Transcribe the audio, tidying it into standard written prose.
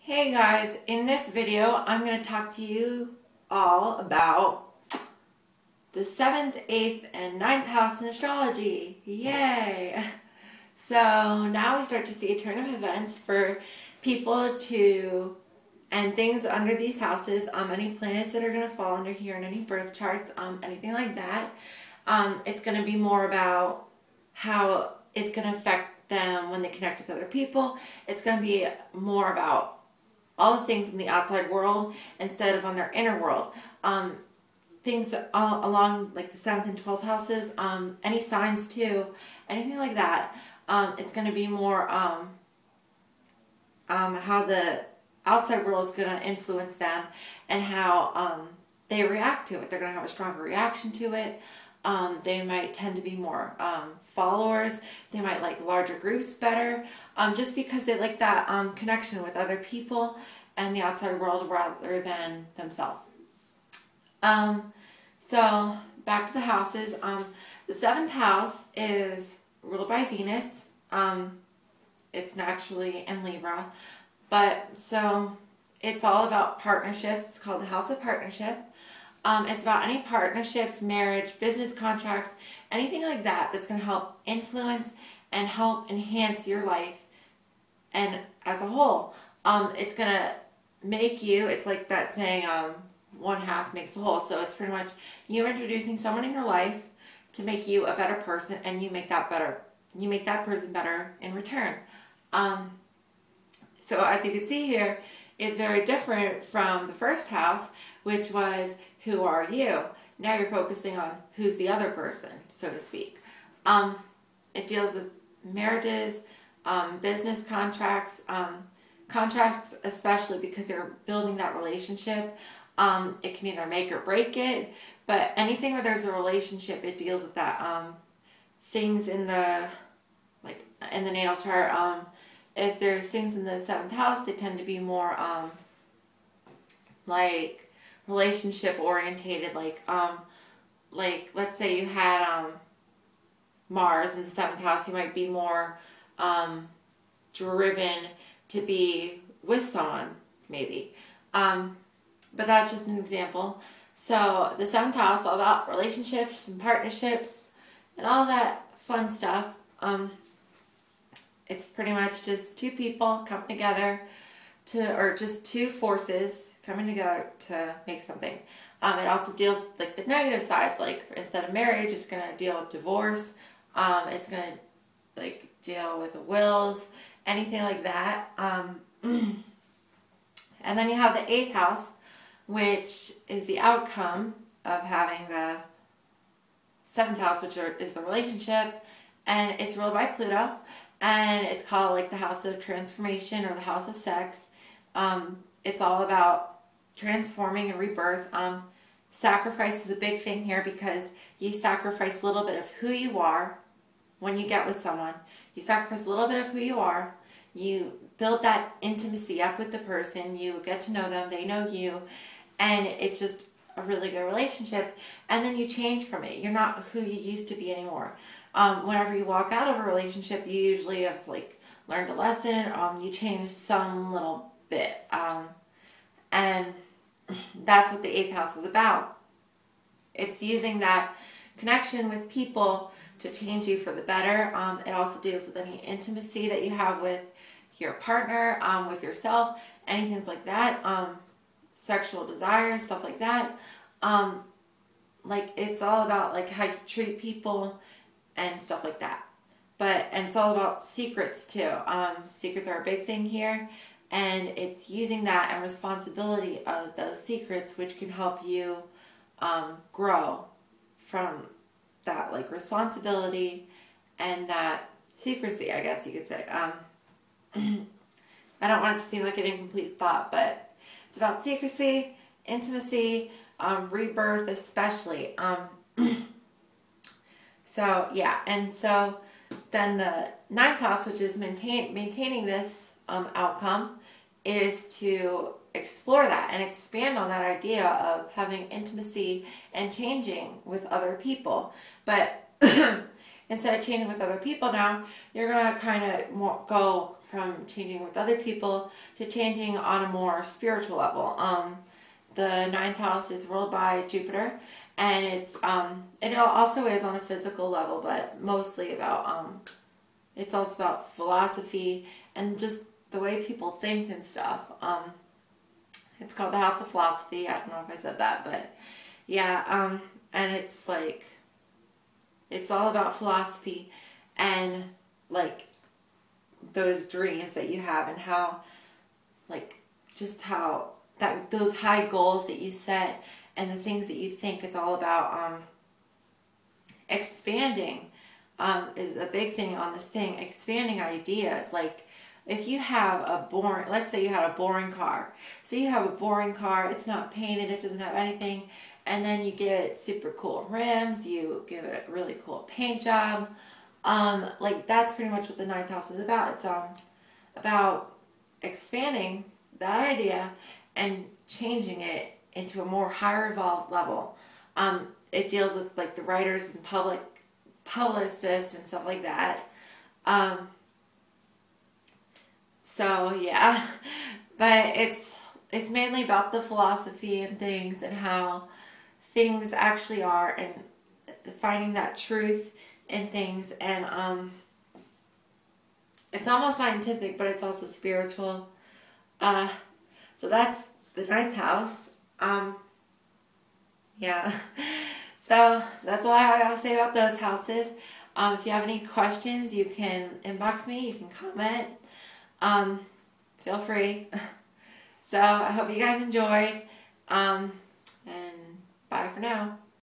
Hey guys, in this video I'm going to talk to you all about the 7th, 8th, and 9th house in astrology. Yay! So now we start to see a turn of events for people to, and things under these houses, any planets that are going to fall under here and any birth charts, anything like that. It's going to be more about how it's going to affect them when they connect with other people. It's going to be more about all the things in the outside world instead of on their inner world. Things along like the 7th and 12th houses, any signs too, anything like that. It's going to be more how the outside world is going to influence them and how they react to it. They're going to have a stronger reaction to it. They might tend to be more followers. They might like larger groups better, just because they like that connection with other people and the outside world rather than themselves. So back to the houses. The 7th house is ruled by Venus. It's naturally in Libra, but so it's all about partnerships. It's called the house of partnership. It's about any partnerships, marriage, business contracts, anything like that that's going to help influence and help enhance your life and as a whole. It's going to make you, it's like that saying, one half makes the whole. So it's pretty much you introducing someone in your life to make you a better person, and you make that better. You make that person better in return. So as you can see here, it's very different from the first house, which was who are you? Now you're focusing on who's the other person, so to speak. It deals with marriages, business contracts, contracts especially because they're building that relationship. It can either make or break it, but anything where there's a relationship, it deals with that. Things in the natal chart. If there's things in the 7th house, they tend to be more like relationship orientated. Like let's say you had Mars in the 7th house, you might be more driven to be with someone, maybe. But that's just an example. So the 7th house, all about relationships and partnerships and all that fun stuff. It's pretty much just two people coming together or just two forces coming together to make something. It also deals with like the negative sides, like instead of marriage, it's going to deal with divorce. It's going to like deal with the wills, anything like that. And then you have the 8th house, which is the outcome of having the 7th house, which is the relationship, and it's ruled by Pluto. And it's called like the house of transformation or the house of sex. It's all about transforming and rebirth. Sacrifice is a big thing here because you sacrifice a little bit of who you are when you get with someone. You sacrifice a little bit of who you are. You build that intimacy up with the person. You get to know them. They know you. And it's just a really good relationship. And then you change from it. You're not who you used to be anymore. Whenever you walk out of a relationship, you usually have like learned a lesson. You change some little bit, and that's what the 8th house is about. It's using that connection with people to change you for the better. It also deals with any intimacy that you have with your partner, with yourself, anything like that. Sexual desires, stuff like that. Like it's all about like how you treat people and stuff like that. And it's all about secrets too. Secrets are a big thing here, and it's using that and responsibility of those secrets, which can help you grow from that like responsibility and that secrecy, I guess you could say. I don't want it to seem like an incomplete thought, but it's about secrecy, intimacy, rebirth especially. So yeah, and so then the 9th house, which is maintaining this outcome, is to explore that and expand on that idea of having intimacy and changing with other people. But instead of changing with other people now, you're going to kind of go from changing with other people to changing on a more spiritual level. The ninth house is ruled by Jupiter, and it also is on a physical level, but mostly about it's also about philosophy and just the way people think and stuff. It's called the House of Philosophy. I don't know if I said that, but yeah. And it's like, it's all about philosophy and like those dreams that you have, and how, like, just how that those high goals that you set and the things that you think. It's all about expanding. Is a big thing on this thing. Expanding ideas. Like, if you have let's say you had a boring car. So you have a boring car, it's not painted, it doesn't have anything, and then you give it super cool rims, you give it a really cool paint job. Like, that's pretty much what the ninth house is about. It's about expanding that idea and changing it into a more higher evolved level. It deals with like the writers and publicists and stuff like that. So yeah, but it's mainly about the philosophy and things, and how things actually are, and finding that truth in things. And it's almost scientific, but it's also spiritual. So that's the ninth house. Yeah. So that's all I have to say about those houses. If you have any questions, you can inbox me, you can comment. Feel free. So I hope you guys enjoyed. And bye for now.